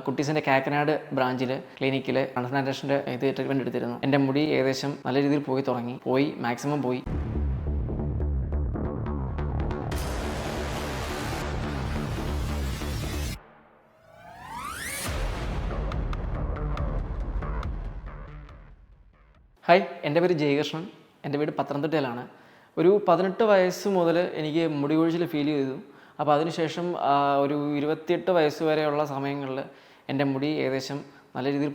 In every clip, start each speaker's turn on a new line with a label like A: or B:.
A: കുട്ടീസിൻ്റെ കാക്കനാട് ബ്രാഞ്ചിൽ ക്ലിനിക്കിൽ ട്രാൻസ്പ്ലാന്റേഷൻ്റെ ട്രീറ്റ്മെൻറ്റ് എടുത്തിരുന്നു. എൻ്റെ മുടി ഏകദേശം നല്ല രീതിയിൽ പോയി മാക്സിമം പോയി. ഹായ്, എൻ്റെ പേര് ജയകൃഷ്ണൻ. എൻ്റെ വീട് പത്തനംതിട്ടയിലാണ്. ഒരു 18 വയസ്സ് മുതൽ എനിക്ക് മുടി കൊഴിച്ചിൽ ഫീൽ ചെയ്തു. അപ്പോൾ അതിനുശേഷം ഒരു 28 വയസ്സ് വരെയുള്ള സമയങ്ങളിൽ എൻ്റെ മുടി ഏകദേശം നല്ല രീതിയിൽ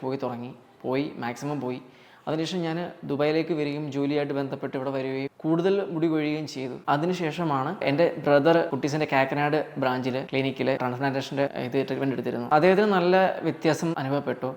A: പോയി മാക്സിമം പോയി. അതിനുശേഷം ഞാൻ ദുബായിലേക്ക് വരികയും ജോലിയായിട്ട് ബന്ധപ്പെട്ട് ഇവിടെ വരികയും കൂടുതൽ മുടി കൊഴിയുകയും ചെയ്തു. അതിനുശേഷമാണ് എൻ്റെ ബ്രദർ കുട്ടീസിൻ്റെ കാക്കനാട് ബ്രാഞ്ചിൽ ക്ലിനിക്കിൽ ട്രാൻസ്പ്ലാന്റേഷൻ്റെ ട്രീറ്റ്മെൻറ്റ് എടുത്തിരുന്നു. അദ്ദേഹത്തിന് നല്ല വ്യത്യാസം അനുഭവപ്പെട്ടു.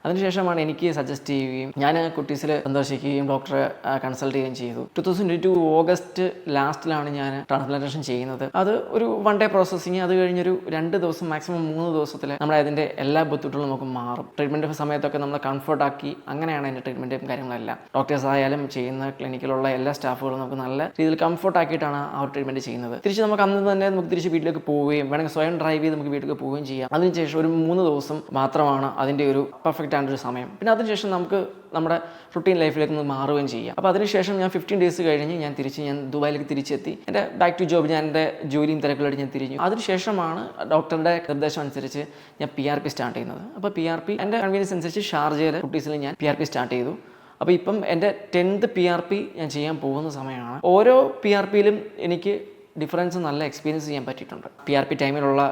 A: അതിനുശേഷമാണ് എനിക്ക് സജസ്റ്റ് ചെയ്യുകയും ഞാൻ കുട്ടീസിൽ സന്ദർശിക്കുകയും ഡോക്ടറെ കൺസൾട്ട് ചെയ്യുകയും ചെയ്തു. 2022 ഓഗസ്റ്റ് ലാസ്റ്റിലാണ് ഞാൻ ട്രാൻസ്പ്ലാന്റേഷൻ ചെയ്യുന്നത്. അത് ഒരു 1 ഡേ പ്രോസസ്സിങ്. അത് കഴിഞ്ഞൊരു 2 ദിവസം മാക്സിമം 3 ദിവസത്തിൽ നമ്മുടെ അതിൻ്റെ എല്ലാ ബുദ്ധിമുട്ടുകളും നമുക്ക് മാറും. ട്രീറ്റ്മെൻറ്റ് സമയത്തൊക്കെ നമ്മൾ കംഫർട്ടാക്കി അങ്ങനെയാണ് എൻ്റെ ട്രീറ്റ്മെൻറ്റും കാര്യങ്ങളെല്ലാം. ഡോക്ടേഴ്സ് ആയാലും ചെയ്യുന്ന ക്ലിനിക്കിലുള്ള എല്ലാ സ്റ്റാഫുകളും നമുക്ക് നല്ല രീതിയിൽ കംഫർട്ടാക്കിയിട്ടാണ് ആ ഒരു ട്രീറ്റ്മെൻറ്റ് ചെയ്യുന്നത്. തിരിച്ച് നമുക്ക് അന്ന് തന്നെ നമുക്ക് തിരിച്ച് വീട്ടിലേക്ക് പോവുകയും വേണമെങ്കിൽ സ്വയം ഡ്രൈവ് ചെയ്ത് നമുക്ക് വീട്ടിലേക്ക് പോവുകയും ചെയ്യാം. അതിനുശേഷം ഒരു 3 ദിവസം മാത്രമാണ് അതിൻ്റെ ഒരു പെർഫെക്റ്റ് ഒരു സമയം. പിന്നെ അതിനുശേഷം നമുക്ക് നമ്മുടെ റുട്ടീൻ ലൈഫിലേക്ക് ഒന്ന് മാറുകയും ചെയ്യാം. അപ്പോൾ അതിനുശേഷം ഞാൻ 15 ഡേയ്സ് കഴിഞ്ഞ് ഞാൻ ദുബായിലേക്ക് തിരിച്ചെത്തി. എൻ്റെ ബാക്ക് ടു ജോബ്, ഞാൻ എൻ്റെ ജോലിയും തിരക്കുകളായിട്ട് ഞാൻ തിരിഞ്ഞു. അതിനുശേഷമാണ് ഡോക്ടറുടെ നിർദ്ദേശം അനുസരിച്ച് ഞാൻ PRP സ്റ്റാർട്ട് ചെയ്യുന്നത്. അപ്പോൾ PRP എൻ്റെ കൺവീനിയൻസ് അനുസരിച്ച് ഷാർജയിൽ കുട്ടീസിൽ ഞാൻ PRP സ്റ്റാർട്ട് ചെയ്തു. അപ്പോൾ ഇപ്പം എൻ്റെ 10th PRP ഞാൻ ചെയ്യാൻ പോകുന്ന സമയമാണ്. ഓരോ PRPയിലും എനിക്ക് ഡിഫറൻസ് നല്ല എക്സ്പീരിയൻസ് ചെയ്യാൻ പറ്റിയിട്ടുണ്ട്. PRP ടൈമിലുള്ള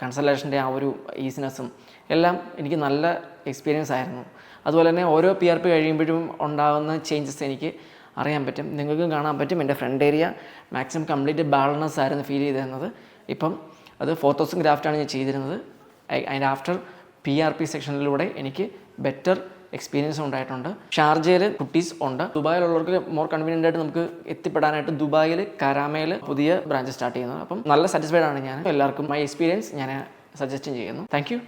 A: കൺസൾട്ടേഷൻ്റെ ആ ഒരു ഈസിനെസ്സും എല്ലാം എനിക്ക് നല്ല എക്സ്പീരിയൻസ് ആയിരുന്നു. അതുപോലെ തന്നെ ഓരോ PRP കഴിയുമ്പോഴും ഉണ്ടാകുന്ന ചേഞ്ചസ് എനിക്ക് അറിയാൻ പറ്റും. നിങ്ങൾക്കും കാണാൻ പറ്റും. എൻ്റെ friend area maximum complete balance ആയിരുന്നു ഫീൽ ചെയ്തിരുന്നത്. ഇപ്പം അത് 4000 ഗ്രാഫ്റ്റാണ് ഞാൻ ചെയ്തിരുന്നത്. അതിൻ്റെ ആഫ്റ്റർ PRP സെക്ഷനിലൂടെ എനിക്ക് ബെറ്റർ എക്സ്പീരിയൻസ് ഉണ്ടായിട്ടുണ്ട്. ഷാർജയിൽ കുട്ടീസ് ഉണ്ട്. ദുബായിലുള്ളവർക്ക് മോർ കൺവീനിയൻ്റ് ആയിട്ട് നമുക്ക് എത്തിപ്പെടാനായിട്ട് ദുബായിൽ കരാമയിൽ പുതിയ ബ്രാഞ്ച് സ്റ്റാർട്ട് ചെയ്യുന്നത്. അപ്പം നല്ല സാറ്റിസ്ഫൈഡ് ആണ് ഞാൻ. എല്ലാവർക്കും മൈ എക്സ്പീരിയൻസ് ഞാൻ സജസ്റ്റ് ചെയ്യുന്നു. Thank you.